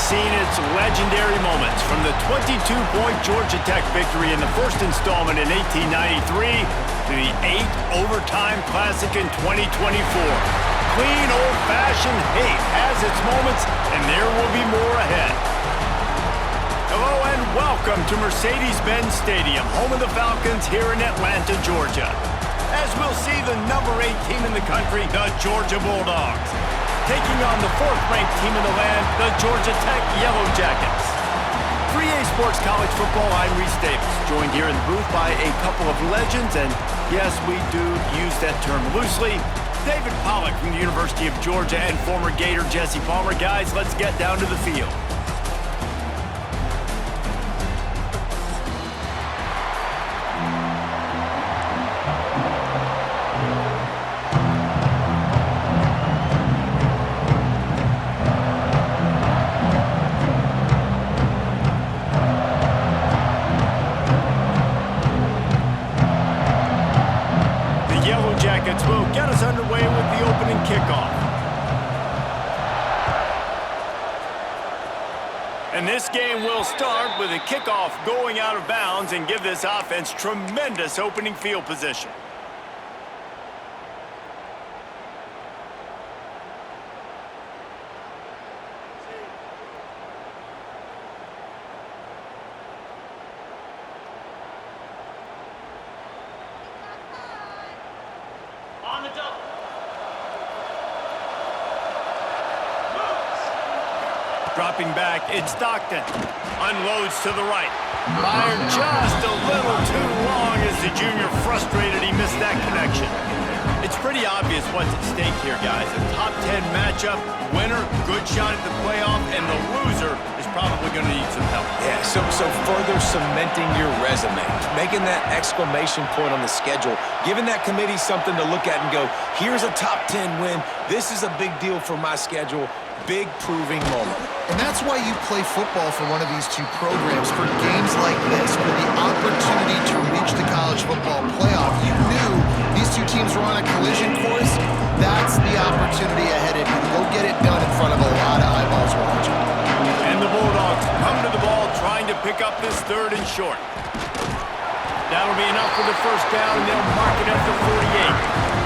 seen its legendary moments, from the 22-point Georgia Tech victory in the first installment in 1893 to the 8-overtime classic in 2024. Clean, old-fashioned hate has its moments, and there will be more ahead. Hello and welcome to Mercedes-Benz Stadium, home of the Falcons here in Atlanta, Georgia. As we'll see the number 8 team in the country, the Georgia Bulldogs, taking on the 4th-ranked team in the land, the Georgia Tech Yellow Jackets. 3A Sports College Football, I'm Reese Davis, joined here in the booth by a couple of legends, and yes, we do use that term loosely. David Pollack from the University of Georgia and former Gator Jesse Palmer. Guys, let's get down to the field. Will get us underway with the opening kickoff. And this game will start with a kickoff going out of bounds and give this offense tremendous opening field position. Dropping back, it's Stockton. Unloads to the right. Fired just a little too long as the junior frustrated he missed that connection. It's pretty obvious what's at stake here, guys. A top 10 matchup, winner, good shot at the playoff, and the loser is probably going to need some help. Yeah, so further cementing your resume, making that exclamation point on the schedule, giving that committee something to look at and go, here's a top 10 win. This is a big deal for my schedule. Big proving moment. And that's why you play football for one of these two programs, for games like this, for the opportunity to reach the college football playoff. You knew these two teams were on a collision course. That's the opportunity ahead of you. Go get it done in front of a lot of eyeballs watching. And the Bulldogs come to the ball trying to pick up this 3rd and short. That'll be enough for the first down, and they'll mark it at the 48.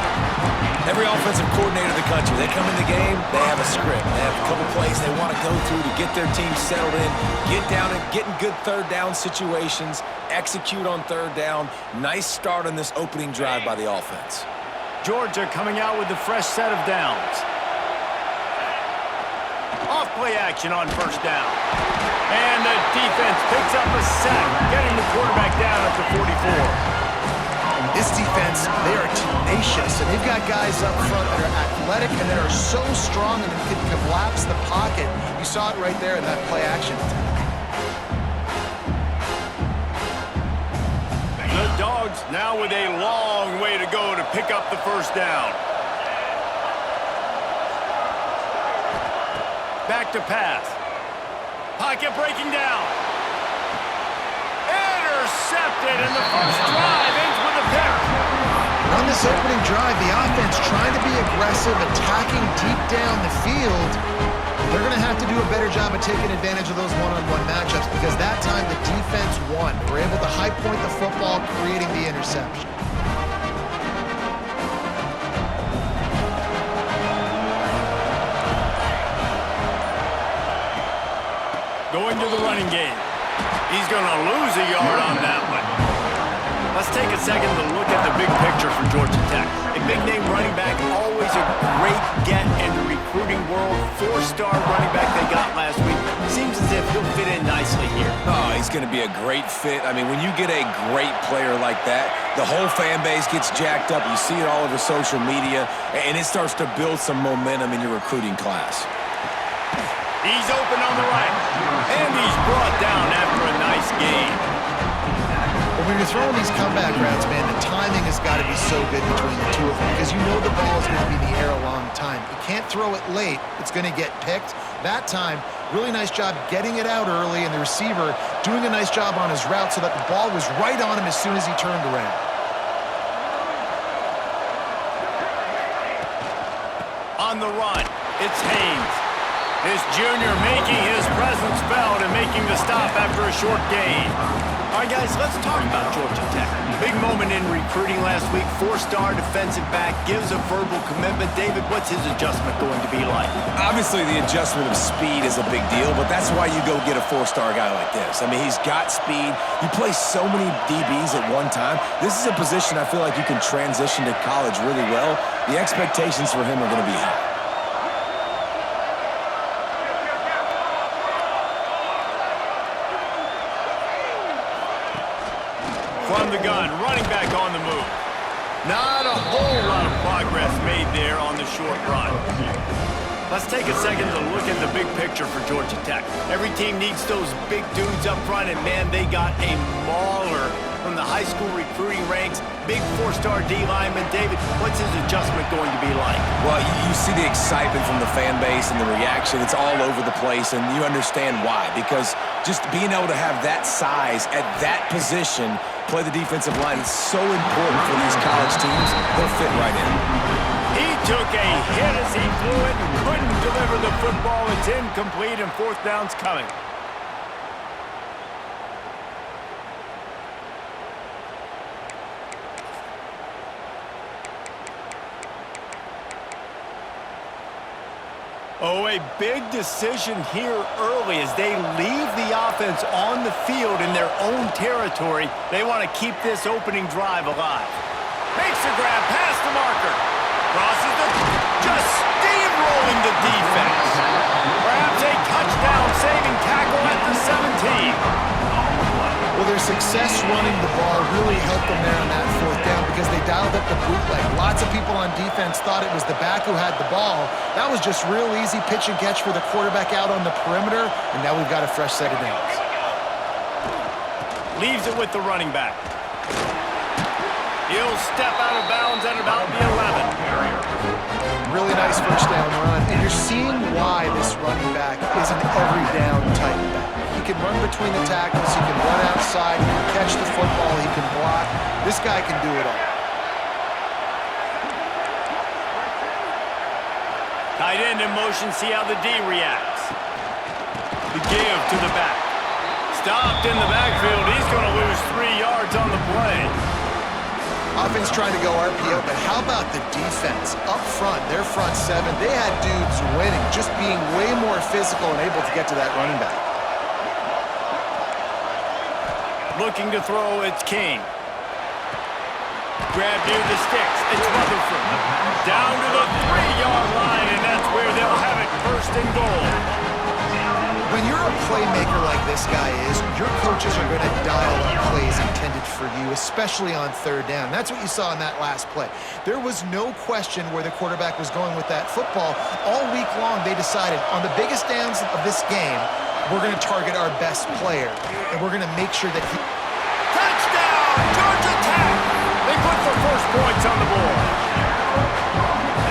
Every offensive coordinator in the country, they come in the game, they have a script. They have a couple plays they want to go through to get their team settled in, get down and get in good 3rd down situations, execute on 3rd down. Nice start on this opening drive by the offense. Georgia coming out with a fresh set of downs. Off play action on 1st down. And the defense picks up a sack, getting the quarterback down at the 44. This defense, they are tenacious, and they've got guys up front that are athletic and that are so strong and can collapse the pocket. You saw it right there in that play action. The Dogs now with a long way to go to pick up the 1st down. Back to pass. Pocket breaking down. Intercepted, and the first drive ends with a pick. On this opening drive, the offense trying to be aggressive, attacking deep down the field. They're going to have to do a better job of taking advantage of those one-on-one matchups, because that time the defense won. They were able to high point the football, creating the interception. Going to the running game. He's going to lose a yard on that one. Let's take a second to look at the big picture for Georgia Tech. A big-name running back, always a great get in the recruiting world. 4-star running back they got last week. Seems as if he'll fit in nicely here. Oh, he's going to be a great fit. I mean, when you get a great player like that, the whole fan base gets jacked up. You see it all over social media, and it starts to build some momentum in your recruiting class. He's open on the right, and he's brought down after a nice gain. But when you're throwing these comeback routes, man, the timing has got to be so good between the two of them, because you know the ball is going to be in the air a long time. You can't throw it late. It's going to get picked. That time, really nice job getting it out early, and the receiver doing a nice job on his route so that the ball was right on him as soon as he turned around. On the run, it's Haynes. This junior making his presence short gain. All right, guys, let's talk about Georgia Tech. Big moment in recruiting last week. Four-star defensive back gives a verbal commitment. David, what's his adjustment going to be like? Obviously, the adjustment of speed is a big deal, but that's why you go get a four-star guy like this. I mean, he's got speed. You play so many DBs at one time. This is a position I feel like you can transition to college really well. The expectations for him are going to be high. From the gun, running back on the move. Not a whole lot of progress made there on the short run. Let's take a second to look at the big picture for Georgia Tech. Every team needs those big dudes up front, and man, they got a mauler from the high school recruiting ranks. Big four-star D lineman. David, what's his adjustment going to be like? Well, you see the excitement from the fan base and the reaction. It's all over the place, and you understand why. Because just being able to have that size at that position, play the defensive line, is so important for these college teams. They'll fit right in. He took a hit as he flew it and couldn't deliver the football. It's incomplete, and fourth down's coming. Oh, a big decision here early as they leave the offense on the field in their own territory. They want to keep this opening drive alive. Makes a grab past the marker. Crosses the... just steamrolling the defense. Perhaps a touchdown-saving tackle at the 17. Well, their success running the ball really helped them there on that fourth down because they dialed up the bootleg. Lots of people on defense thought it was the back who had the ball. That was just real easy pitch and catch for the quarterback out on the perimeter, and now we've got a fresh set of downs. Leaves it with the running back. He'll step out of bounds at about the 11. Really nice first down run, and you're seeing why this running back is an every down type back. He can run between the tackles, he can run outside, he can catch the football, he can block. This guy can do it all. Tight end in motion, see how the D reacts. The give to the back. Stopped in the backfield, he's going to lose 3 yards on the play. Offense trying to go RPO, but how about the defense? Up front, their front seven, they had dudes winning, just being way more physical and able to get to that running back. Looking to throw, it's King. Grab near the sticks, it's Rutherford. Down to the 3-yard line, and that's where they'll have it, first and goal. When you're a playmaker like this guy is, your coaches are going to dial up plays intended for you, especially on third down. That's what you saw in that last play. There was no question where the quarterback was going with that football. All week long, they decided on the biggest downs of this game, we're going to target our best player, and we're going to make sure that he... Touchdown, Georgia Tech! They put the first points on the board.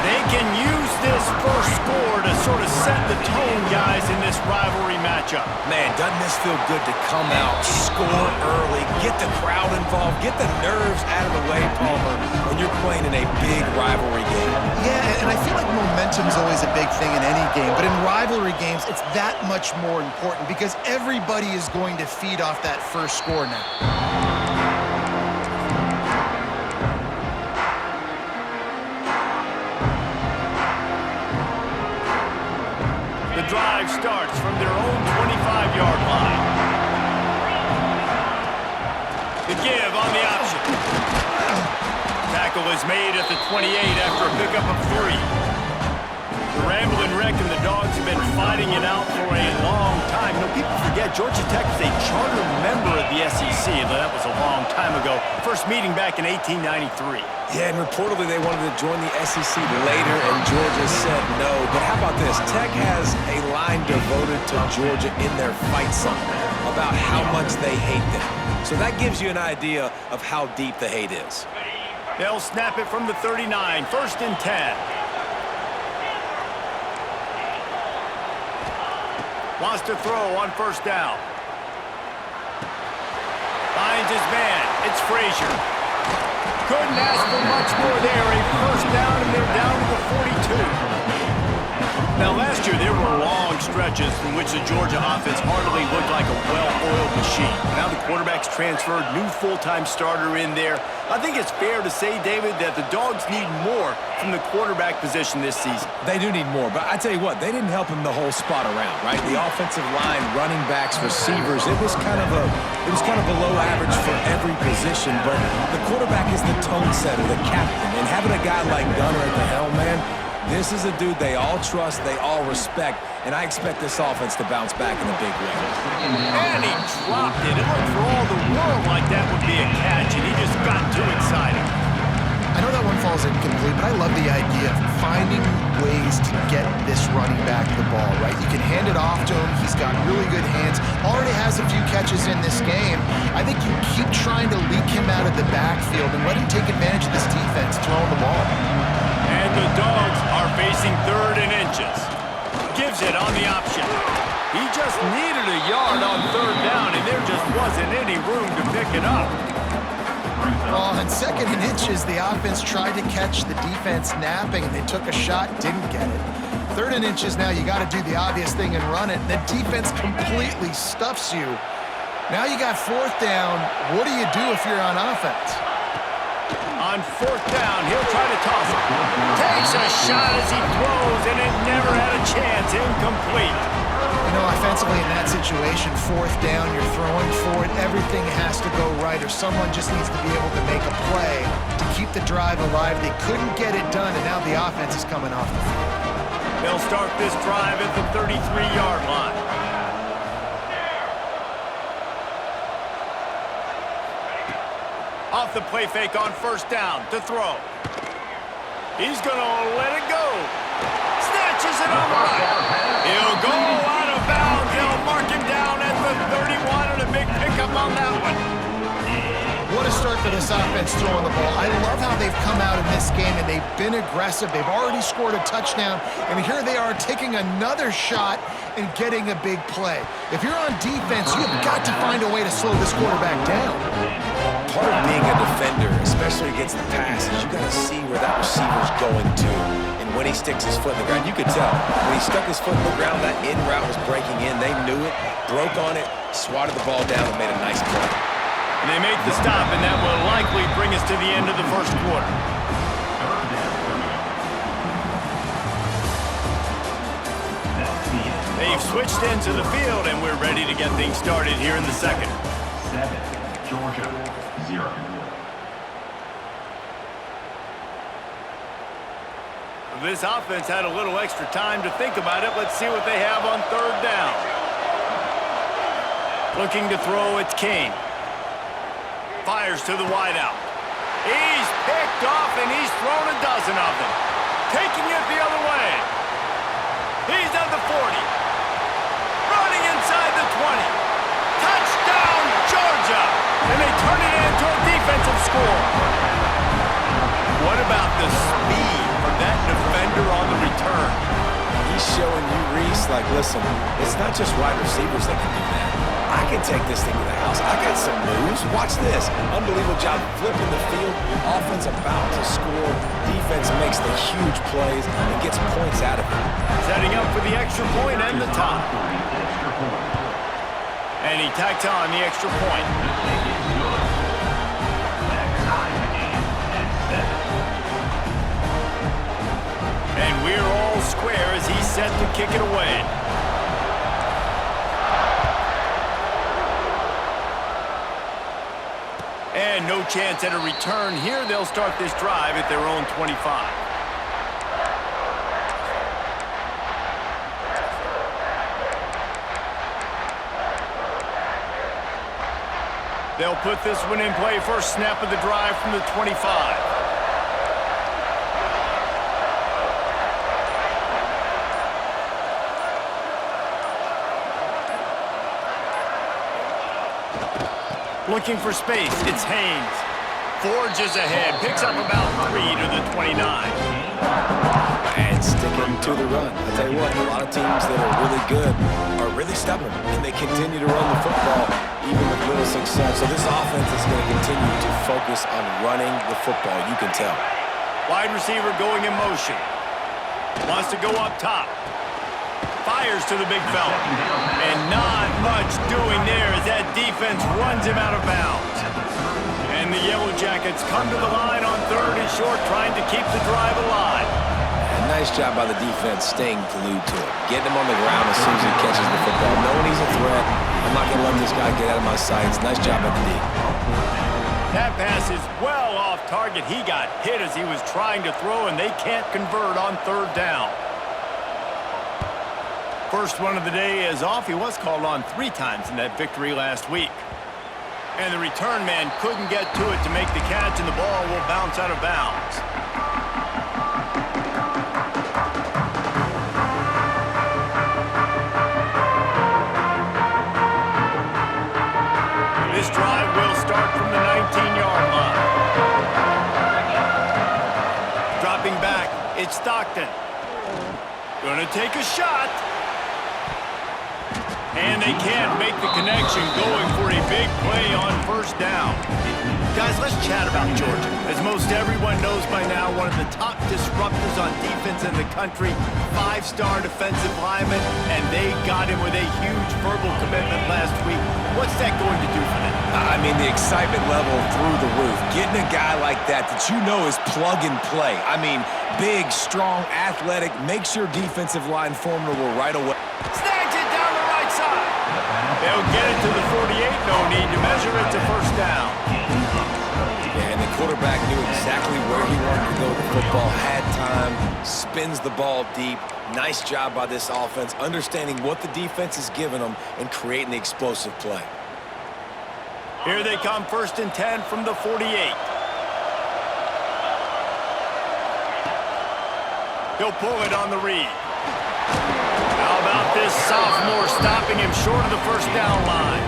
They can use this first score to sort of set the tone, guys, in this rivalry matchup. Man, doesn't this feel good to come out, score early, get the crowd involved, get the nerves out of the way, Palmer, when you're playing in a big rivalry game. Yeah, and I feel like momentum's always a big thing in any game, but in rivalry games, it's that much more important because everybody is going to feed off that first score now. The drive starts from their own 25-yard line. The give on the option. Tackle is made at the 28 after a pickup of 3. The Ramblin' Wreck and the Dogs have been fighting it out for a long time. You know, people forget Georgia Tech is a charter member of the SEC, though that was a long time ago. First meeting back in 1893. Yeah, and reportedly they wanted to join the SEC later, and Georgia said no. But how about this? Tech has a line devoted to Georgia in their fight song about how much they hate them. So that gives you an idea of how deep the hate is. They'll snap it from the 39, first and 10. Wants to throw on first down. Finds his man. It's Frazier. Couldn't ask for much more there. A first down, and they're down to the 42. Now, last year, there were long stretches in which the Georgia offense hardly looked like a well-oiled machine. Now the quarterback's transferred, new full-time starter in there. I think it's fair to say, David, that the Dogs need more from the quarterback position this season. They do need more, but I tell you what, they didn't help him the whole spot around, right? The offensive line, running backs, receivers, it was kind of below average for every position, but the quarterback is the tone setter, the captain, and having a guy like Gunner at the helm, man, this is a dude they all trust, they all respect, and I expect this offense to bounce back in a big way. And he dropped it. It looked for all the world like that would be a catch, and he just got too excited. I know that one falls incomplete, but I love the idea of finding ways to get this running back the ball, right? You can hand it off to him. He's got really good hands. Already has a few catches in this game. I think you keep trying to leak him out of the backfield and let him take advantage of this defense throwing the ball. And the Dogs are facing 3rd and inches. Gives it on the option. He just needed a yard on 3rd down, and there just wasn't any room to pick it up. Well, on 2nd and inches, the offense tried to catch the defense napping, and they took a shot, didn't get it. 3rd and inches now, you got to do the obvious thing and run it. The defense completely stuffs you. Now you got 4th down. What do you do if you're on offense? On 4th down, he'll try to toss it. Takes a shot as he throws, and it never had a chance. Incomplete. You know, offensively in that situation, 4th down, you're throwing for it. Everything has to go right, or someone just needs to be able to make a play to keep the drive alive. They couldn't get it done, and now the offense is coming off the field. They'll start this drive at the 33-yard line. Off the play fake on 1st down to throw. He's going to let it go. Snatches it on the right. He'll go out of bounds. They'll mark him down at the 31, and a big pickup on that one. What a start for this offense throwing the ball. I love how they've come out in this game, and they've been aggressive. They've already scored a touchdown, and here they are taking another shot and getting a big play. If you're on defense, you've got to find a way to slow this quarterback down. Part of being a defender, especially against the pass, is you got to see where that receiver's going to. And when he sticks his foot in the ground, you could tell. When he stuck his foot in the ground, that in route was breaking in. They knew it, broke on it, swatted the ball down, and made a nice play. And they make the stop, and that will likely bring us to the end of the 1st quarter. They've switched into the field, and we're ready to get things started here in the 2nd. 7, Georgia, 0. This offense had a little extra time to think about it. Let's see what they have on 3rd down. Looking to throw, it's Kane. Fires to the wideout. He's picked off, and he's thrown a dozen of them. Taking it the other way. He's at the 40. Running inside the 20. Touchdown, Georgia! And they turn it into a defensive score. What about the speed from that defender on the return? He's showing you, Reese, like, listen, it's not just wide receivers that can do that. I can take this thing to the house. I got some moves. Watch this. Unbelievable job flipping the field. Offense about to score. Defense makes the huge plays and gets points out of it. Setting up for the extra point and the tie. And he tacked on the extra point. And we're all square as he's set to kick it away. And no chance at a return here. They'll start this drive at their own 25. They'll put this one in play. First snap of the drive from the 25. Looking for space, it's Haynes. Forges ahead, picks up about 3 to the 29. And sticking to the run. I'll tell you what, a lot of teams that are really good are really stubborn, and they continue to run the football even with little success. So this offense is going to continue to focus on running the football, you can tell. Wide receiver going in motion. Wants to go up top. fires to the big fella. And not much doing there as that defense runs him out of bounds. And the Yellow Jackets come to the line on 3rd and short, trying to keep the drive alive. Nice job by the defense staying glued to it. Getting him on the ground as soon as he catches the football. Knowing he's a threat. I'm not going to let this guy get out of my sights. Nice job by the D. That pass is well off target. He got hit as he was trying to throw, and they can't convert on 3rd down. First one of the day is off. He was called on 3 times in that victory last week. And the return man couldn't get to it to make the catch, and the ball will bounce out of bounds. This drive will start from the 19-yard line. Dropping back, it's Stockton. Gonna take a shot. And they can't make the connection, going for a big play on 1st down. Guys, let's chat about Georgia. As most everyone knows by now, one of the top disruptors on defense in the country, 5-star defensive lineman, and they got him with a huge verbal commitment last week. What's that going to do for them? I mean, the excitement level through the roof. Getting a guy like that you know is plug and play. I mean, big, strong, athletic, makes your defensive line formidable right away. Snags it down the right side. They'll get it to the 48. No need to measure it to 1st down. Yeah, and the quarterback knew exactly where he wanted to go with the football, had time, spins the ball deep. Nice job by this offense, understanding what the defense is giving them and creating the explosive play. Here they come, 1st and 10 from the 48. He'll pull it on the read. How about this sophomore stopping him short of the 1st down line?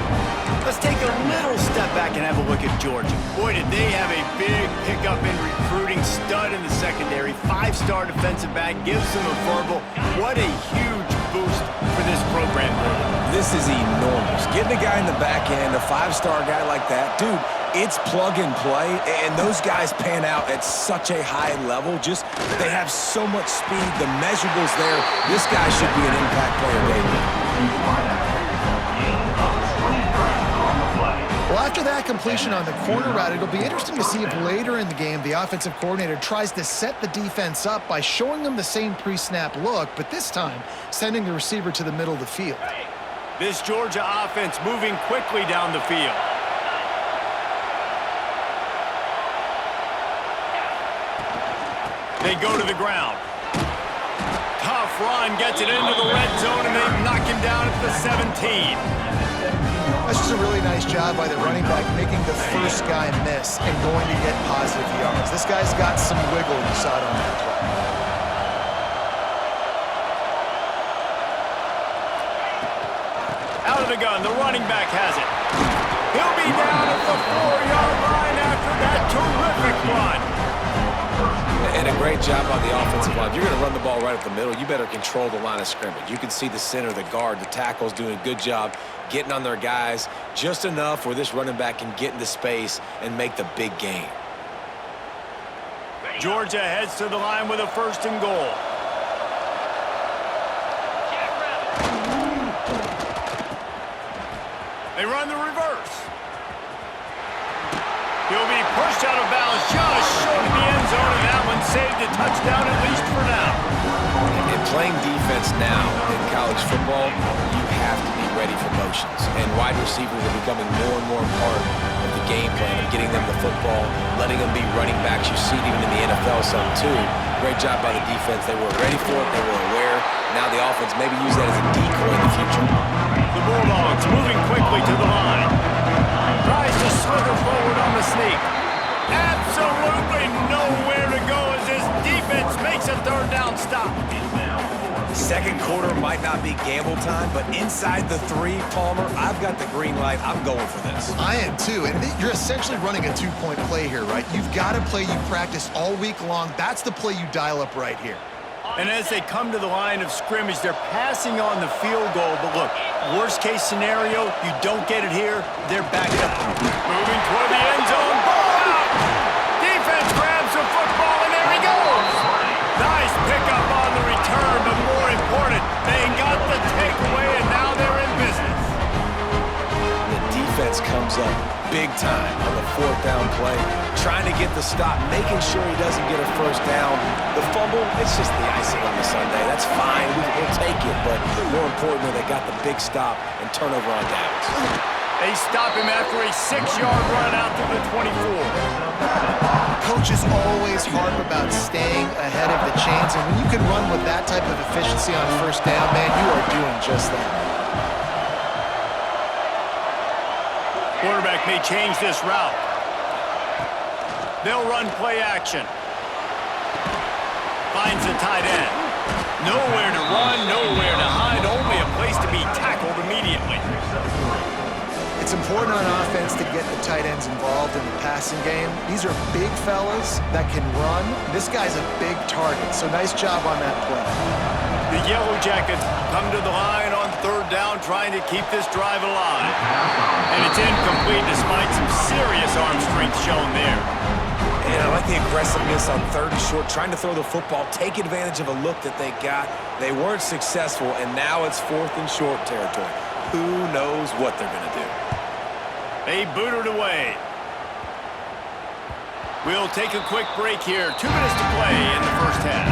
Let's take a little step back and have a look at Georgia. Boy, did they have a big pickup in recruiting. Stud in the secondary. 5-star defensive back. Gives them a verbal. What a huge boost for this program. This is enormous. Getting a guy in the back end, a 5-star guy like that, dude, it's plug and play, and those guys pan out at such a high level. Just, they have so much speed. The measurables there. This guy should be an impact player daily. Well, after that completion on the corner route, it'll be interesting to see if later in the game the offensive coordinator tries to set the defense up by showing them the same pre-snap look, but this time sending the receiver to the middle of the field. This Georgia offense moving quickly down the field. They go to the ground. Tough run, gets it into the red zone, and they knock him down at the 17. That's just a really nice job by the running back, making the first guy miss and going to get positive yards. This guy's got some wiggle, you saw it on that play. Out of the gun, the running back has it. He'll be down at the 4-yard line after that terrific run. And a great job on the offensive line. If you're going to run the ball right up the middle, you better control the line of scrimmage. You can see the center, the guard, the tackles doing a good job getting on their guys just enough where this running back can get into space and make the big game. Georgia heads to the line with a 1st and goal. They run the reverse. He'll be pushed out of bounds just short of the end zone, and that one saved a touchdown at least for now. In playing defense now in college football, you have to be ready for motions. And wide receivers are becoming more and more part of the game plan of getting them the football, letting them be running backs. You see it even in the NFL some too. Great job by the defense. They were ready for it. They were aware. Now the offense maybe use that as a decoy in the future. The Bulldogs moving quickly to the line. Tries to slither forward on the sneak. Absolutely nowhere to go as this defense makes a 3rd down stop. Second quarter might not be gamble time, but inside the 3, Palmer, I've got the green light. I'm going for this. I am too, and you're essentially running a 2-point play here, right? You've got a play you've practiced all week long. That's the play you dial up right here. And as they come to the line of scrimmage, they're passing on the field goal. But look, worst case scenario, you don't get it here, they're backed up. Moving toward the end zone, ball out! Defense grabs the football, and there he goes! Nice pickup on the return, but more important, they got the defense comes up big time on the 4th down play, trying to get the stop, making sure he doesn't get a first down. The fumble, it's just the icing on the sundae. That's fine. We'll take it, but more importantly, they got the big stop and turnover on downs. They stop him after a 6-yard run out to the 24. Coaches always harp about staying ahead of the chains, and when you can run with that type of efficiency on first down, man, you are doing just that. Quarterback may change this route. They'll run play action. Finds the tight end. Nowhere to run, nowhere to hide, only a place to be tackled immediately. It's important on offense to get the tight ends involved in the passing game. These are big fellas that can run. This guy's a big target, so nice job on that play. The Yellow Jackets come to the line on 3rd down, trying to keep this drive alive. And it's incomplete despite some serious arm strength shown there. And I like the aggressiveness on 3rd and short, trying to throw the football, take advantage of a look that they got. They weren't successful, and now it's 4th and short territory. Who knows what they're going to do? They boot it away. We'll take a quick break here. 2 minutes to play in the first half.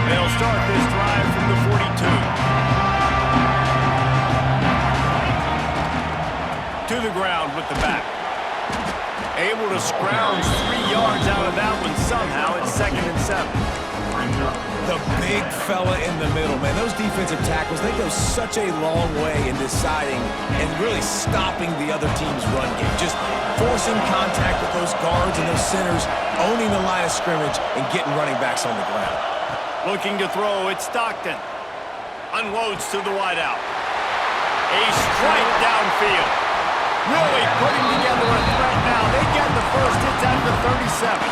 They'll start this drive from the 42. To the ground with the back. Able to scrounge 3 yards out of that one somehow. It's 2nd and 7. The big fella in the middle, man. Those defensive tackles, they go such a long way in deciding and really stopping the other team's run game. Just forcing contact with those guards and those centers, owning the line of scrimmage, and getting running backs on the ground. Looking to throw, it's Stockton. Unloads to the wideout. A strike downfield. Really putting together a threat now. They get the first. It's at the 37.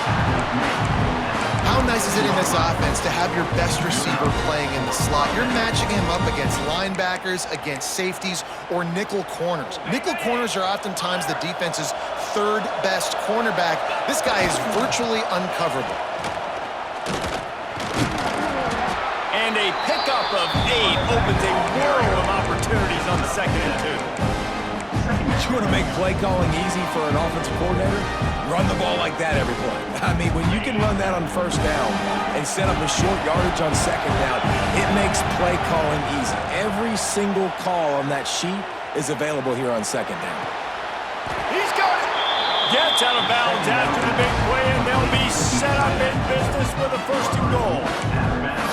How nice is it in this offense to have your best receiver playing in the slot? You're matching him up against linebackers, against safeties, or nickel corners. Nickel corners are oftentimes the defense's 3rd best cornerback. This guy is virtually uncoverable. And a pickup of 8 opens a world of opportunities on 2nd and 2. You want to make play calling easy for an offensive coordinator? Run the ball like that every play. I mean, when you can run that on 1st down and set up a short yardage on 2nd down, it makes play calling easy. Every single call on that sheet is available here on 2nd down. He's got it. Gets out of bounds after the big play, and they'll be set up in business with a 1st and goal.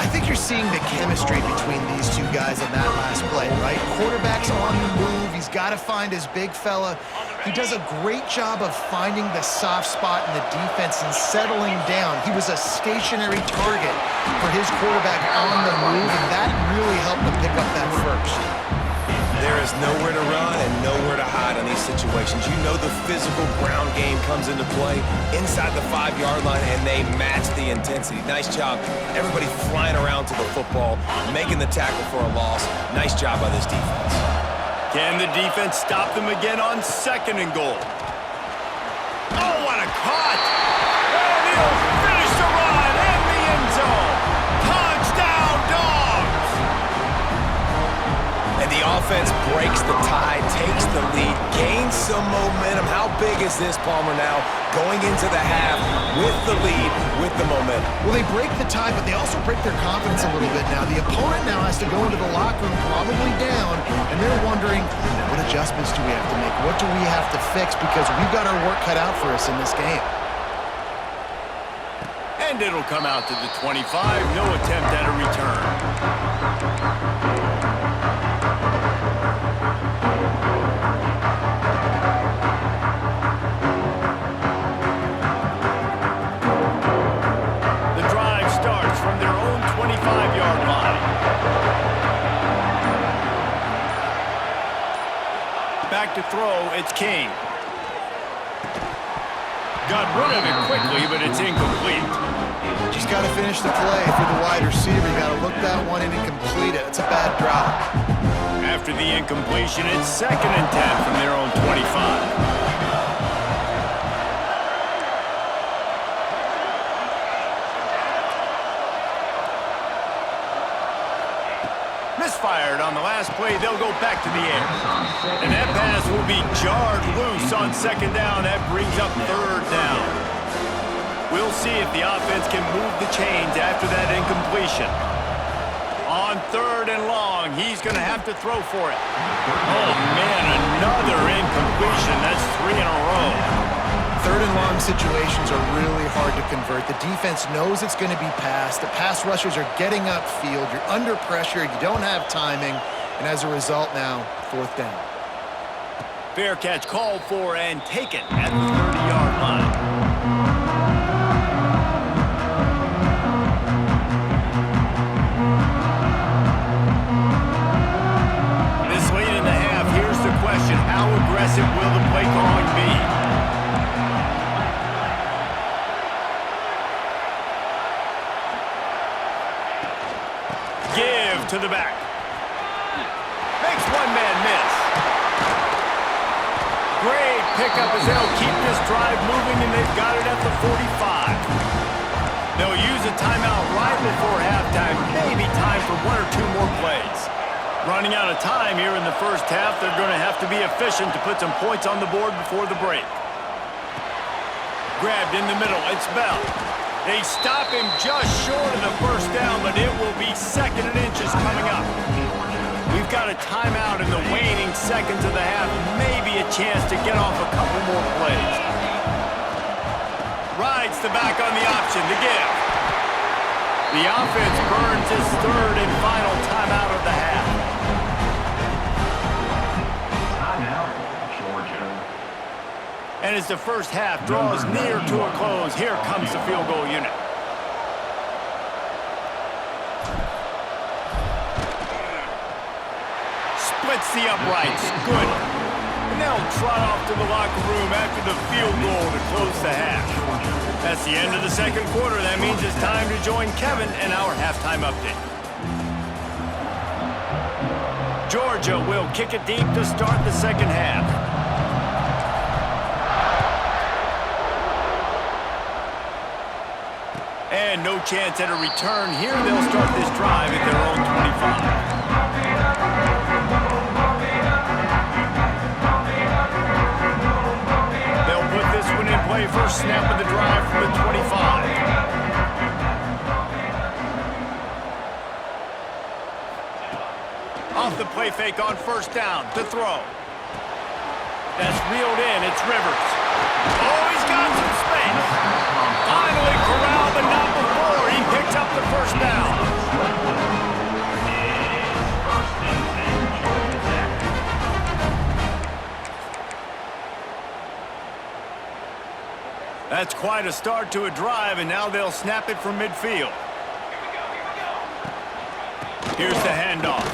I think you're seeing the chemistry between these two guys in that last play, right? Quarterback's on the move. He's got to find his big fella. He does a great job of finding the soft spot in the defense and settling down. He was a stationary target for his quarterback on the move, and that really helped him pick up that first. There is nowhere to run and nowhere to hide in these situations. You know the physical ground game comes into play inside the 5-yard line, and they match the intensity. Nice job. Everybody flying around to the football, making the tackle for a loss. Nice job by this defense. Can the defense stop them again on 2nd and goal? Oh, what a cut! And he'll finish the run in the end zone. Touchdown, Dogs! And the offense breaks the tie, takes the lead, gains some momentum. How big is this, Palmer, now? Going into the half with the lead, with the momentum. Well, they break the tie, but they also break their confidence a little bit now. The opponent now has to go into the locker room probably down, and they're wondering, what adjustments do we have to make? What do we have to fix? Because we've got our work cut out for us in this game. And it'll come out to the 25. No attempt at a return. The drive starts from their own 25-yard line. Back to throw, it's King. Got rid of it quickly, but it's incomplete. Just got to finish the play for the wide receiver. You got to look that one in and complete it. It's a bad drop. After the incompletion, it's 2nd and 10 from their own 25. Misfired on the last play. They'll go back to the air. And that pass will be jarred loose on second down. That brings up third down. We'll see if the offense can move the chains after that incompletion. On third and long, he's going to have to throw for it. Oh, man, another incompletion. That's 3 in a row. Third and long situations are really hard to convert. The defense knows it's going to be passed. The pass rushers are getting upfield. You're under pressure. You don't have timing. And as a result now, fourth down. Fair catch called for and taken at the 30-yard line. This late in the half, here's the question. How aggressive will the play calling be? Give to the back. Makes one man miss. Great pickup as they'll keep this drive moving, and they've got it at the 45. They'll use a timeout right before halftime. Maybe time for 1 or 2 more plays. Running out of time here in the first half. They're going to have to be efficient to put some points on the board before the break. Grabbed in the middle. It's Bell. They stop him just short of the first down, but it will be 2nd and inches coming up. We've got a timeout in the waning seconds of the half. Maybe a chance to get off a couple more plays. Rides the back on the option to give. The offense burns its 3rd and final timeout of the half. Timeout, Georgia. And as the first half draws near to a close, here comes the field goal unit. Splits the uprights. Good. And they'll trot off to the locker room after the field goal to close the half. That's the end of the second quarter. That means it's time to join Kevin in our halftime update. Georgia will kick it deep to start the second half. And no chance at a return here. They'll start this drive at their own 25. They'll put this one in play. First snap of the drive from the 25. Off the play fake on first down to throw. That's reeled in. It's Rivers. Oh, he's got some space. Finally corralled, but not before. He picks up the first down. That's quite a start to a drive, and now they'll snap it from midfield. Here's the handoff.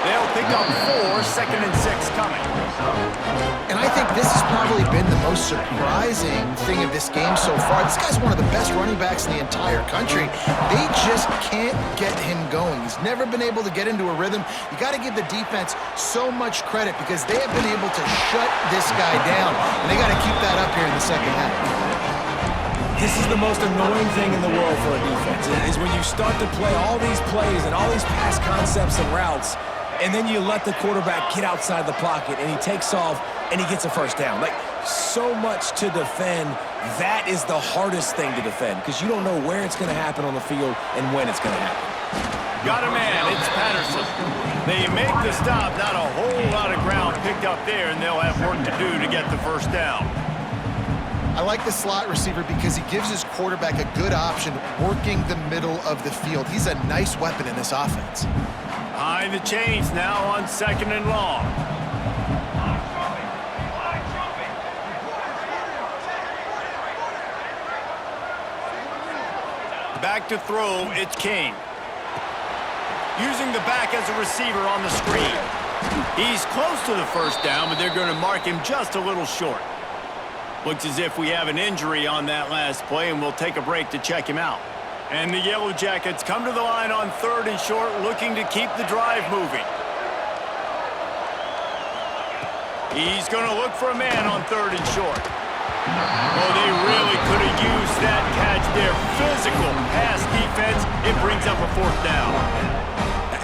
They'll pick up 4, 2nd and 6 coming. And I think this has probably been the most surprising thing of this game so far. This guy's one of the best running backs in the entire country. They just can't get him going. He's never been able to get into a rhythm. You got to give the defense so much credit because they have been able to shut this guy down. And they got to keep that up here in the second half. This is the most annoying thing in the world for a defense, is when you start to play all these plays and all these pass concepts and routes, and then you let the quarterback get outside the pocket, and he takes off, and he gets a first down. Like, so much to defend. That is the hardest thing to defend, because you don't know where it's going to happen on the field and when it's going to happen. Got a man. It's Patterson. They make the stop. Not a whole lot of ground picked up there, and they'll have work to do to get the first down. I like the slot receiver because he gives his quarterback a good option working the middle of the field. He's a nice weapon in this offense. Behind the chains now on 2nd and long. Back to throw, it's King. Using the back as a receiver on the screen. He's close to the first down, but they're going to mark him just a little short. Looks as if we have an injury on that last play, and we'll take a break to check him out. And the Yellow Jackets come to the line on 3rd and short, looking to keep the drive moving. He's going to look for a man on 3rd and short. Oh, they really could have used that catch there. Physical pass defense. It brings up a 4th down.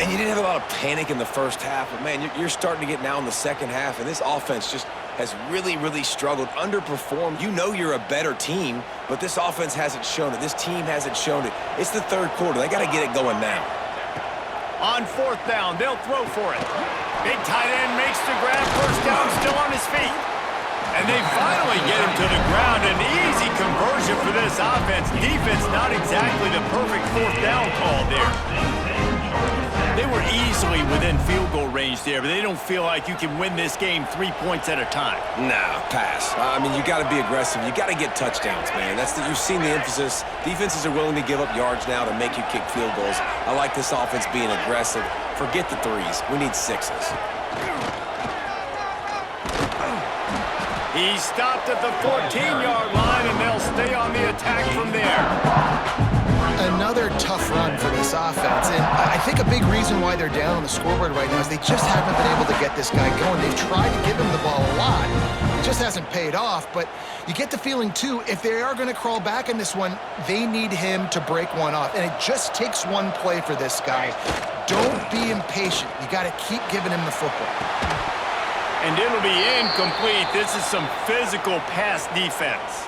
And you didn't have a lot of panic in the first half, but, man, you're starting to get now in the second half, and this offense just has really, really struggled, underperformed. You know you're a better team, but this offense hasn't shown it. This team hasn't shown it. It's the third quarter. They got to get it going now. On fourth down, they'll throw for it. Big tight end makes the grab. First down, still on his feet. And they finally get him to the ground. An easy conversion for this offense. Defense not exactly the perfect fourth down call there. They were easily within field goal range there, but they don't feel like you can win this game 3 points at a time. Nah, pass. I mean, you got to be aggressive. You got to get touchdowns, man. You've seen the emphasis. Defenses are willing to give up yards now to make you kick field goals. I like this offense being aggressive. Forget the threes. We need sixes. He stopped at the 14-yard line, and they'll stay on the attack from there. Another tough run for this offense, and I think a big reason why they're down on the scoreboard right now is they just haven't been able to get this guy going. They've tried to give him the ball a lot. It just hasn't paid off, but you get the feeling, too, if they are going to crawl back in this one, they need him to break one off, and it just takes one play for this guy. Don't be impatient. You got to keep giving him the football. And it'll be incomplete. This is some physical pass defense.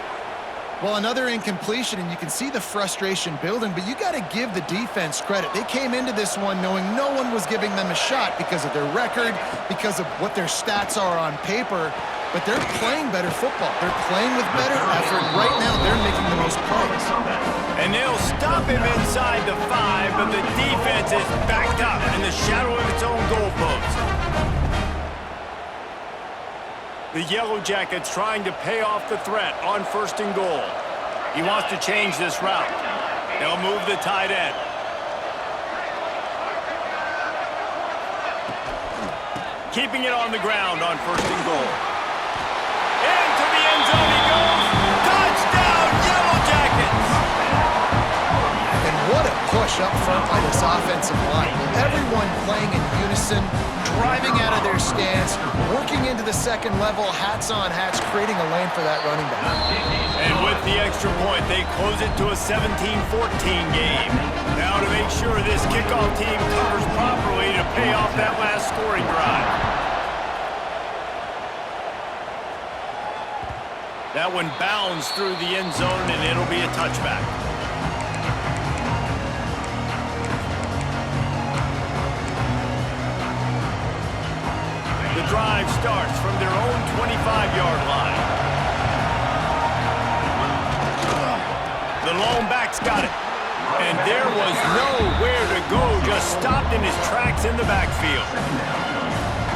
Well, another incompletion, and you can see the frustration building, but you got to give the defense credit. They came into this one knowing no one was giving them a shot because of their record, because of what their stats are on paper, but they're playing better football. They're playing with better effort. Right now, they're making the most plays. And they'll stop him inside the 5, but the defense is backed up in the shadow of its own goalpost. The Yellow Jackets trying to pay off the threat on first and goal. He wants to change this route. They'll move the tight end. Keeping it on the ground on first and goal. Into the end zone he goes. Touchdown, Yellow Jackets! And what a push up front by this offensive line. Everyone playing in unison, driving out of their stance, working into the second level, hats on hats, creating a lane for that running back. And with the extra point, they close it to a 17-14 game. Now to make sure this kickoff team covers properly to pay off that last scoring drive. That one bounds through the end zone, and it'll be a touchback. The drive starts from their own 25-yard line. The lone back's got it. And there was nowhere to go, just stopped in his tracks in the backfield.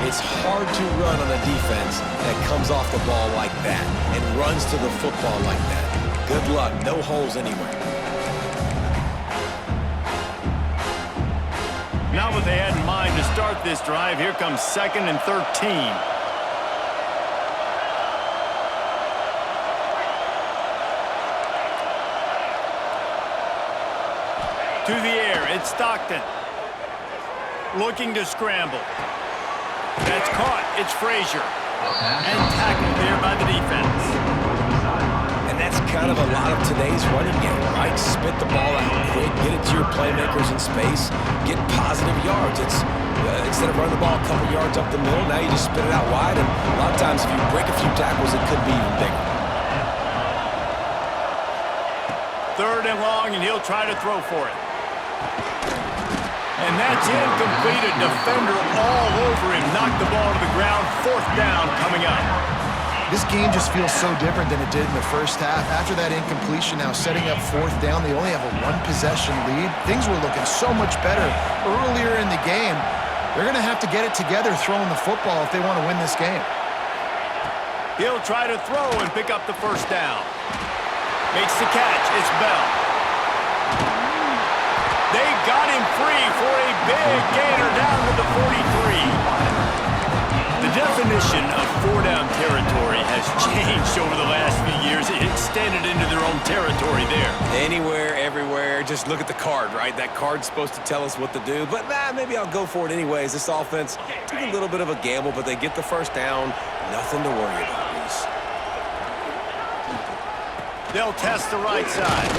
It's hard to run on a defense that comes off the ball like that and runs to the football like that. Good luck. No holes anywhere. Not what they had in mind to start this drive. Here comes 2nd and 13. To the air, it's Stockton. Looking to scramble. That's caught. It's Frazier. And tackled there by the defense. And that's kind of a lot of today's running game, right? Spit the ball out quick, get it to your playmakers in space, get positive yards. It's instead of running the ball a couple yards up the middle, now you just spit it out wide, and a lot of times if you break a few tackles, it could be even bigger. 3rd and long, and he'll try to throw for it. And that's incomplete. A defender all over him. Knocked the ball to the ground. 4th down coming up. This game just feels so different than it did in the first half. After that incompletion, now setting up 4th down, they only have a 1-possession lead. Things were looking so much better earlier in the game. They're going to have to get it together throwing the football if they want to win this game. He'll try to throw and pick up the 1st down. Makes the catch. It's Bell. They got him free for a big gainer down to the 43. The definition of 4-down territory has changed over the last few years. It extended into their own territory there. Anywhere, everywhere. Just look at the card, right? That card's supposed to tell us what to do, but maybe I'll go for it anyways. This offense took a little bit of a gamble, but they get the 1st down. Nothing to worry about, Reese. They'll test the right side.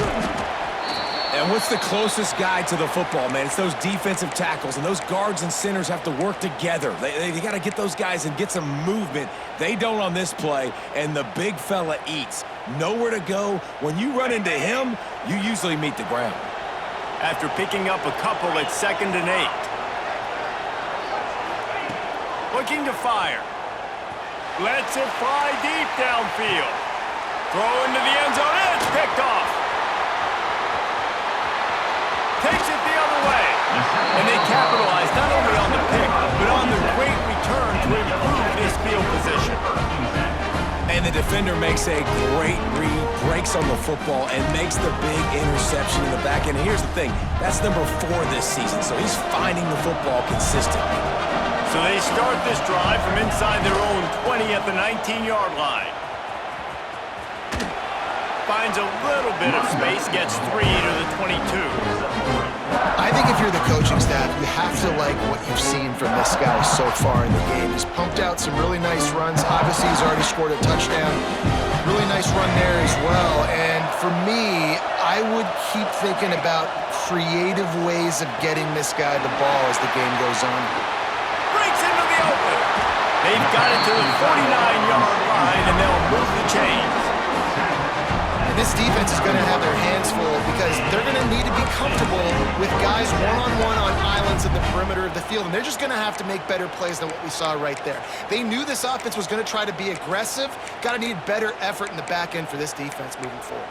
And what's the closest guy to the football, man? It's those defensive tackles, and those guards and centers have to work together. They got to get those guys and get some movement. They don't on this play, and the big fella eats. Nowhere to go. When you run into him, you usually meet the ground. After picking up a couple at 2nd and 8. Looking to fire. Lets it fly deep downfield. Throw into the end zone, and it's picked off. Takes it the other way. And they capitalize not only on the pick, but on the great return to improve this field position. And the defender makes a great read, breaks on the football, and makes the big interception in the back end. And here's the thing, that's number 4 this season, so he's finding the football consistently. So they start this drive from inside their own 20 at the 19-yard line. Finds a little bit of space, gets 3 to the 22. I think if you're the coaching staff, you have to like what you've seen from this guy so far in the game. He's pumped out some really nice runs. Obviously, he's already scored a touchdown. Really nice run there as well. And for me, I would keep thinking about creative ways of getting this guy the ball as the game goes on. Breaks into the open. They've got it to the 49-yard line, and they'll move the chains. This defense is going to have their hands full because they're going to need to be comfortable with guys one-on-one on islands in the perimeter of the field, and they're just going to have to make better plays than what we saw right there. They knew this offense was going to try to be aggressive. Got to need better effort in the back end for this defense moving forward.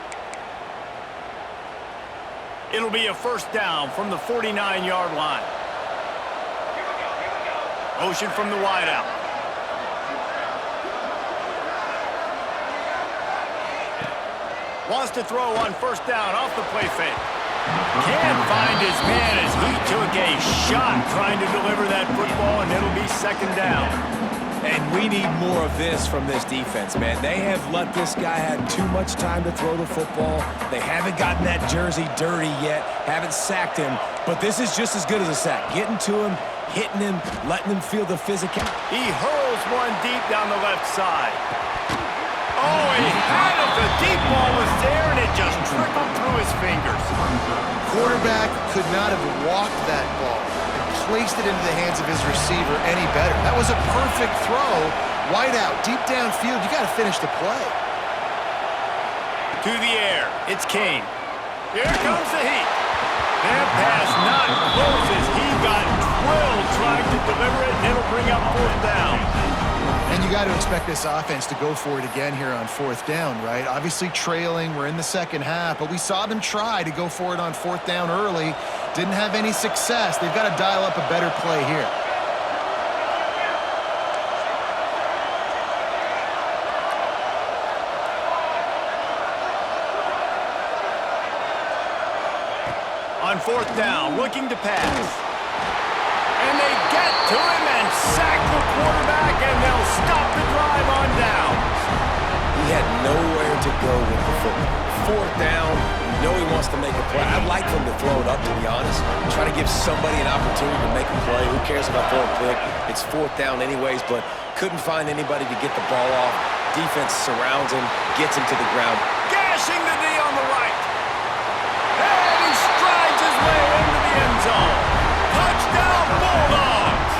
It'll be a first down from the 49-yard line. Motion from the wideout. Wants to throw on first down off the play fake. Can't find his man as he took a shot trying to deliver that football, and it'll be 2nd down. And we need more of this from this defense, man. They have let this guy have too much time to throw the football. They haven't gotten that jersey dirty yet, haven't sacked him, but this is just as good as a sack. Getting to him, hitting him, letting him feel the physical. He hurls one deep down the left side. Oh, he had it. The deep ball was there, and it just trickled through his fingers. Quarterback could not have walked that ball and placed it into the hands of his receiver any better. That was a perfect throw. Wide out, deep downfield. You got to finish the play. To the air. It's Kane. Here comes the heat. That pass not close as he got drilled trying to deliver it, and it'll bring up 4th down. And you got to expect this offense to go for it again here on 4th down, right? Obviously trailing, we're in the second half, but we saw them try to go for it on 4th down early. Didn't have any success. They've got to dial up a better play here. On 4th down, looking to pass. And they get to him and sack the quarterback, and they'll stop the drive on downs. He had nowhere to go with the football. 4th down, you know he wants to make a play. I'd like him to throw it up, to be honest. Try to give somebody an opportunity to make a play. Who cares about throwing a pick? It's 4th down anyways, but couldn't find anybody to get the ball off. Defense surrounds him, gets him to the ground. Gashing the knee on the right. And he strides his way into the end zone. Touchdown, Bulldogs!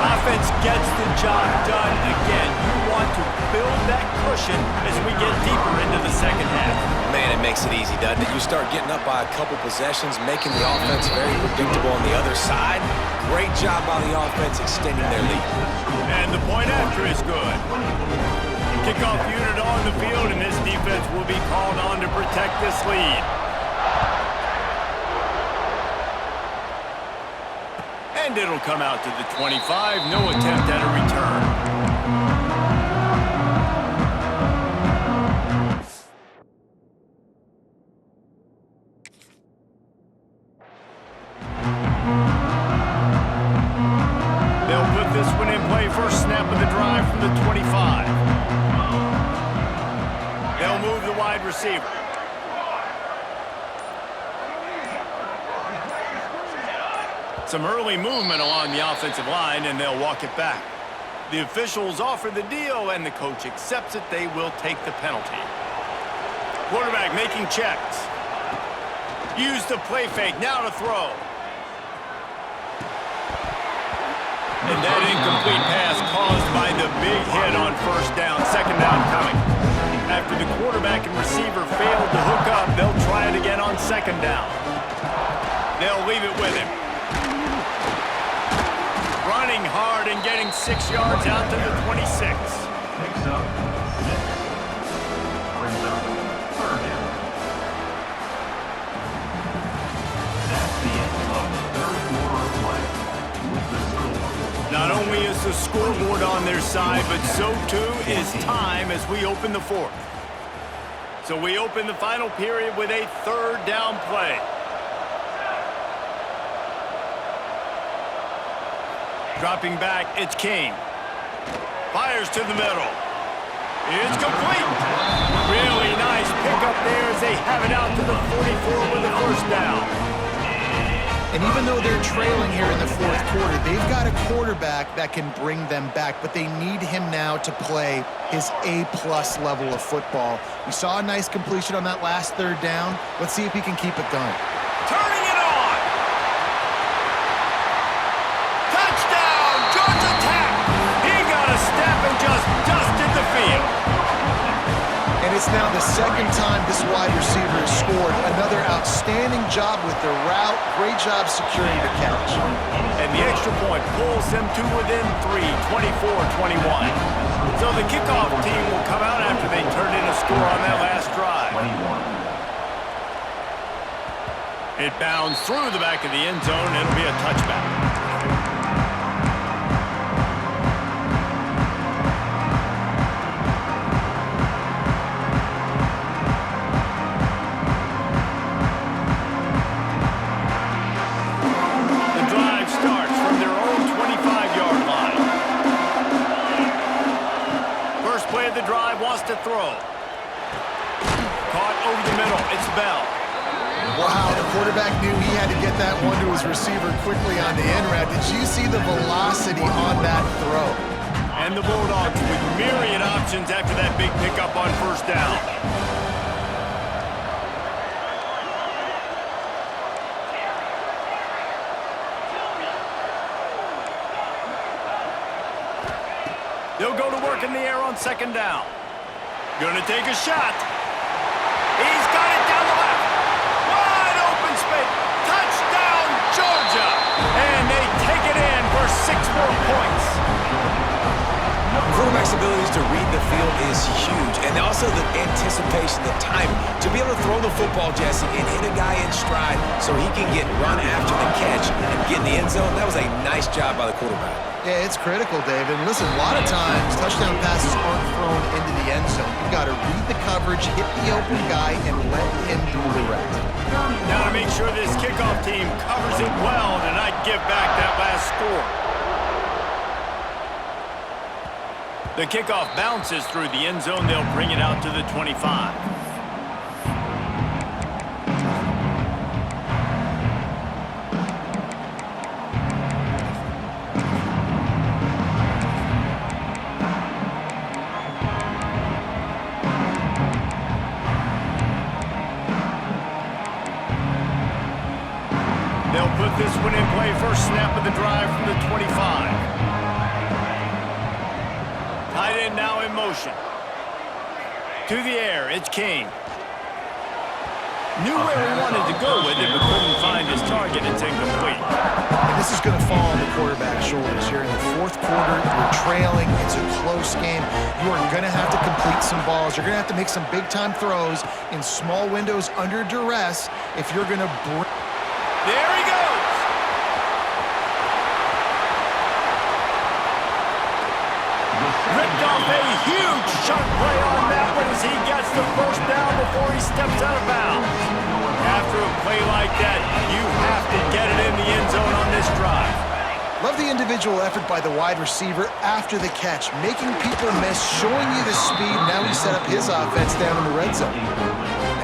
Offense gets the job done again. You want to build that cushion as we get deeper into the second half. Man, it makes it easy, doesn't it? You start getting up by a couple possessions, making the offense very predictable on the other side. Great job by the offense extending their lead. And the point after is good. Kickoff unit on the field, and this defense will be called on to protect this lead. And it'll come out to the 25. No attempt at a return. They'll put this one in play. First snap of the drive from the 25. They'll move the wide receiver. Some early movement along the offensive line, and they'll walk it back. The officials offer the deal, and the coach accepts it. They will take the penalty. Quarterback making checks. Use the play fake, now to throw. And that incomplete pass caused by the big hit on first down. Second down coming. After the quarterback and receiver failed to hook up, they'll try it again on second down. They'll leave it with him. Running hard and getting 6 yards out to the 26. Picks up 6. Brings up third down. That's the end of the third quarter of play. With the score. Not only is the scoreboard on their side, but so too is time as we open the fourth. So we open the final period with a third down play. Dropping back, it's Kane. Fires to the middle. It's complete. Really nice pickup there as they have it out to the 44 with the first down. And even though they're trailing here in the fourth quarter, they've got a quarterback that can bring them back, but they need him now to play his A-plus level of football. We saw a nice completion on that last third down. Let's see if he can keep it going. Turning it on. Touchdown, Georgia Tech. He got a step and just dusted the field. And it's now the second time this wide receiver has scored. Another outstanding job with the route. Great job securing the catch. And the extra point pulls them to within 3, 24-21. So the kickoff team will come out after they turn in a score on that last drive. 21. It bounds through the back of the end zone. It'll be a touchback. The drive wants to throw. Caught over the middle. It's Bell. Wow, the quarterback knew he had to get that one to his receiver quickly on the in route. Did you see the velocity on that throw? And the Bulldogs with myriad options after that big pickup on first down. They'll go to work in the air on second down. Gonna take a shot. He's got it down the left. Wide open space. Touchdown, Georgia. And they take it in for 6 more points. The quarterback's abilities to read the field is huge. And also the anticipation, the timing. To be able to throw the football, Jesse, and hit a guy in stride so he can get run after the catch and get in the end zone, that was a nice job by the quarterback. Yeah, it's critical, David. Listen, a lot of times touchdown passes aren't thrown into the end zone. You've got to read the coverage, hit the open guy, and let him do the rest. Now to make sure this kickoff team covers it well and not give back that last score. The kickoff bounces through the end zone. They'll bring it out to the 25. They'll put this one in play. First snap of the drive from the 25. Tight end now in motion. To the air, it's King. Knew where he wanted to go with it, but couldn't find his target. It's incomplete. And this is going to fall on the quarterback's shoulders here in the fourth quarter. You're trailing. It's a close game. You are going to have to complete some balls. You're going to have to make some big-time throws in small windows under duress if you're going to bring... There he goes. Ripped off a huge chunk play on that one as he gets the first down before he steps out of bounds. After a play like that, you have to get it in the end zone on this drive. Love the individual effort by the wide receiver after the catch, making people miss, showing you the speed. Now he set up his offense down in the red zone.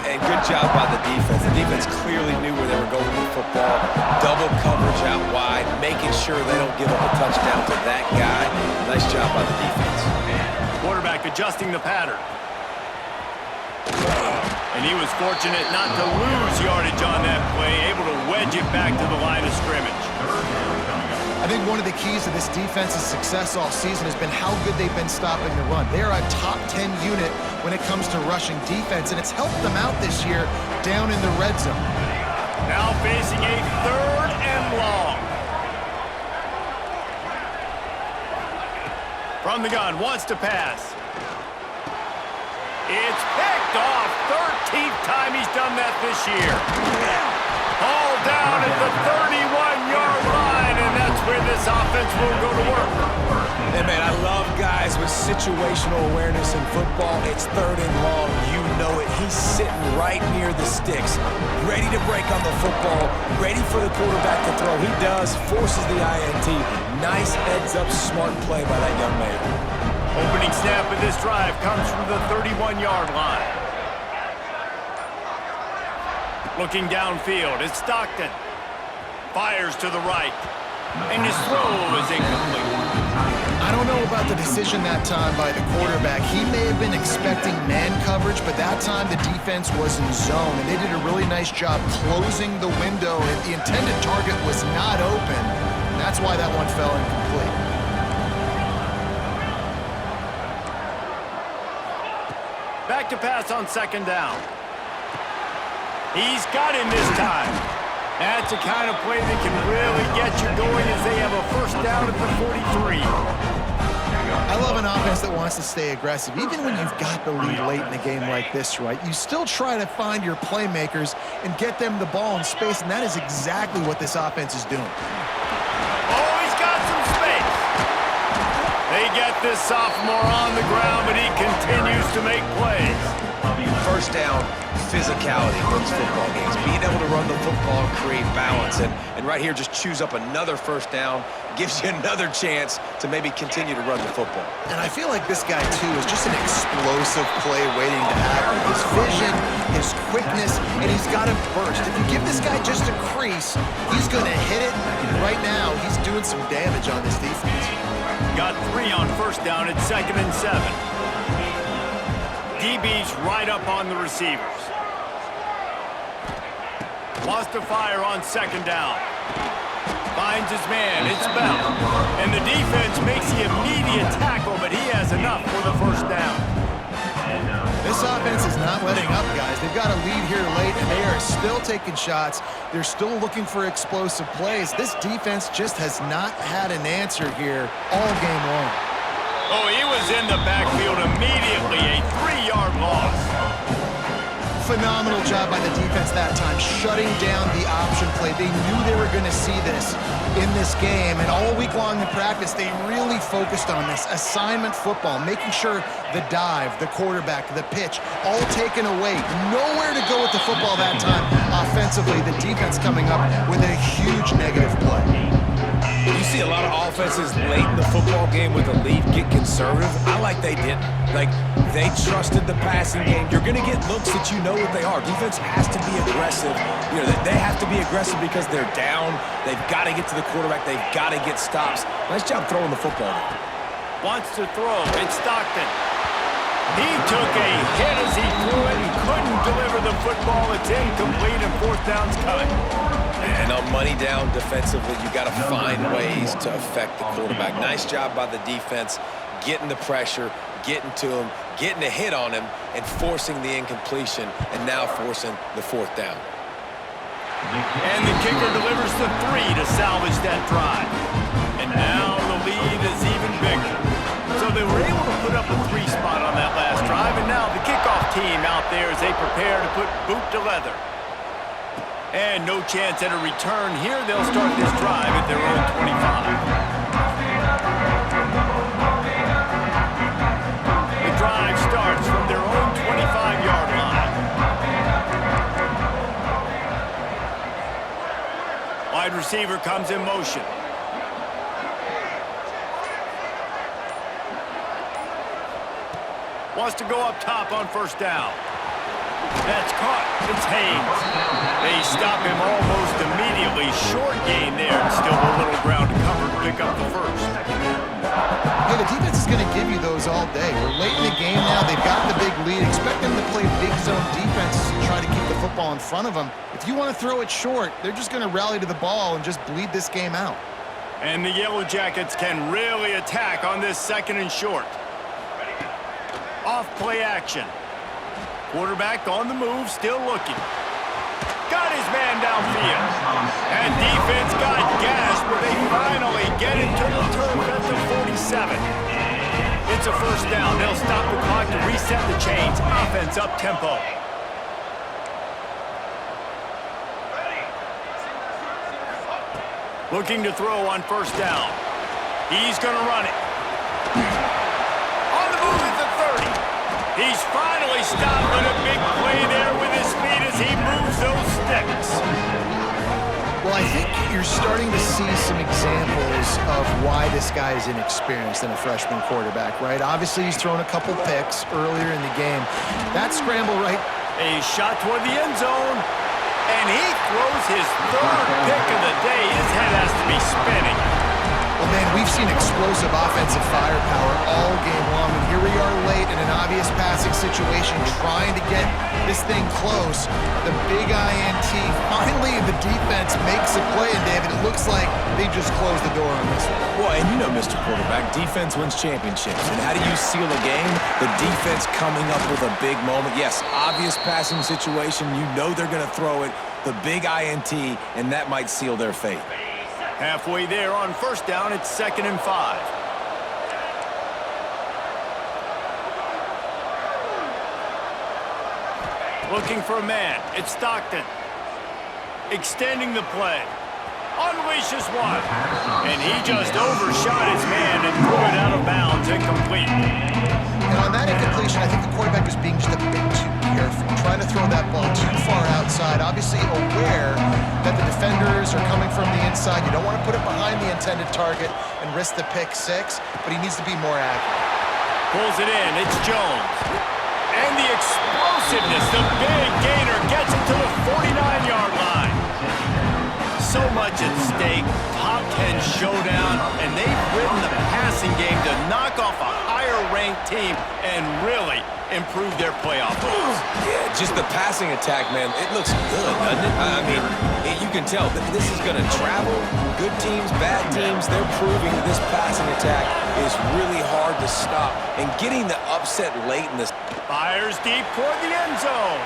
And good job by the defense. The defense clearly knew where they were going with the football. Double coverage out wide, making sure they don't give up a touchdown to that guy. Nice job by the defense. Quarterback adjusting the pattern. And he was fortunate not to lose yardage on that play, able to wedge it back to the line of scrimmage. I think one of the keys to this defense's success all season has been how good they've been stopping the run. They're a top 10 unit when it comes to rushing defense, and it's helped them out this year down in the red zone. Now facing a 3rd and long. From the gun, wants to pass. It's picked off. 13th time he's done that this year. All down at the 31-yard line, and that's where this offense will go to work. Hey, man, I love guys with situational awareness in football. It's 3rd and long. You know it. He's sitting right near the sticks, ready to break on the football, ready for the quarterback to throw. He does, forces the INT. Nice heads-up, smart play by that young man. Opening snap of this drive comes from the 31-yard line. Looking downfield, it's Stockton. Fires to the right. And his throw is incomplete. I don't know about the decision that time by the quarterback. He may have been expecting man coverage, but that time the defense was in zone, and they did a really nice job closing the window. The intended target was not open. That's why that one fell incomplete. Back to pass on 2nd down. He's got him this time. That's the kind of play that can really get you going as they have a 1st down at the 43. I love an offense that wants to stay aggressive. Even when you've got the lead late in the game like this, right, you still try to find your playmakers and get them the ball in space, and that is exactly what this offense is doing. Oh, he's got some space. They get this sophomore on the ground, but he continues to make plays. 1st down, physicality wins football games. Being able to run the football and create balance. And right here, just choose up another 1st down, gives you another chance to maybe continue to run the football. And I feel like this guy, too, is just an explosive play waiting to happen. His vision, his quickness, and he's got a burst. If you give this guy just a crease, he's going to hit it. Right now, he's doing some damage on this defense. Got 3 on 1st down at 2nd and 7. DB's right up on the receivers. Wants to fire on 2nd down. Finds his man, it's Bell. And the defense makes the immediate tackle, but he has enough for the 1st down. This offense is not letting up, guys. They've got a lead here late, and they are still taking shots. They're still looking for explosive plays. This defense just has not had an answer here all game long. Oh, he was in the backfield immediately, a 3-yard loss. Phenomenal job by the defense that time, shutting down the option play. They knew they were going to see this in this game, and all week long in practice, they really focused on this assignment football, making sure the dive, the quarterback, the pitch, all taken away. Nowhere to go with the football that time. Offensively, the defense coming up with a huge negative play. You see a lot of offenses late in the football game with a lead get conservative. I like they didn't. Like, they trusted the passing game. You're going to get looks that you know what they are. Defense has to be aggressive. You know, they have to be aggressive because they're down. They've got to get to the quarterback. They've got to get stops. Nice job throwing the football. Wants to throw. It's Stockton. He took a hit as he threw it. He couldn't deliver the football. It's incomplete, and 4th down's coming. And on money down defensively, you got to find ways to affect the quarterback. Nice job by the defense, getting the pressure, getting to him, getting a hit on him, and forcing the incompletion, and now forcing the 4th down. And the kicker delivers the 3 to salvage that drive. And now the lead is even bigger. So they were able to put up a 3 spot on that last drive, and now the kickoff team out there as they prepare to put boot to leather. And no chance at a return here. They'll start this drive at their own 25. The drive starts from their own 25-yard line. Wide receiver comes in motion. Wants to go up top on 1st down. That's caught. It's Haynes. They stop him almost immediately. Short gain there, and still a little ground to cover to pick up the 1st. Hey, the defense is going to give you those all day. We're late in the game now. They've got the big lead. Expect them to play big zone defense ball in front of them. If you want to throw it short, they're just going to rally to the ball and just bleed this game out. And the Yellow Jackets can really attack on this 2nd and short. Off play action. Quarterback on the move, still looking. Got his man downfield. And defense got gas, but they finally get it to the turf at the 47. It's a 1st down. They'll stop the clock to reset the chains. Offense up tempo. Looking to throw on 1st down. He's going to run it. On the move at the 30. He's finally stopped with a big play there with his feet as he moves those sticks. Well, I think you're starting to see some examples of why this guy is inexperienced in a freshman quarterback, right? Obviously, he's thrown a couple picks earlier in the game. That scramble right. A shot toward the end zone. And he throws his 3rd pick of the day. His head has to be spinning. Well, man, we've seen explosive offensive firepower all game long, and here we are late in an obvious passing situation trying to get this thing close. The big INT, finally the defense makes a play, and David, it looks like they just closed the door on this one. Well, and you know, Mr. Quarterback, defense wins championships. And how do you seal a game? The defense coming up with a big moment. Yes, obvious passing situation. You know they're going to throw it. The big INT, and that might seal their fate. Halfway there on 1st down, it's 2nd and 5. Looking for a man. It's Stockton. Extending the play. Unleashes one. And he just overshot his man and threw it out of bounds, incomplete. And on that incompletion, I think the quarterback was being just a bit too careful, trying to throw that ball too far outside, obviously aware that the defenders are coming from the inside. You don't want to put it behind the intended target and risk the pick 6, but he needs to be more accurate. Pulls it in. It's Jones. And the explosiveness, the big gainer gets it to the 49-yard line. So much at stake, top 10 showdown, and they've ridden the passing game to knock off a higher-ranked team and really improve their playoff hopes. Yeah, just the passing attack, man, it looks good, doesn't it? I mean, you can tell that this is going to travel. Good teams, bad teams, they're proving that this passing attack is really hard to stop. And getting the upset late in this. Fires deep toward the end zone.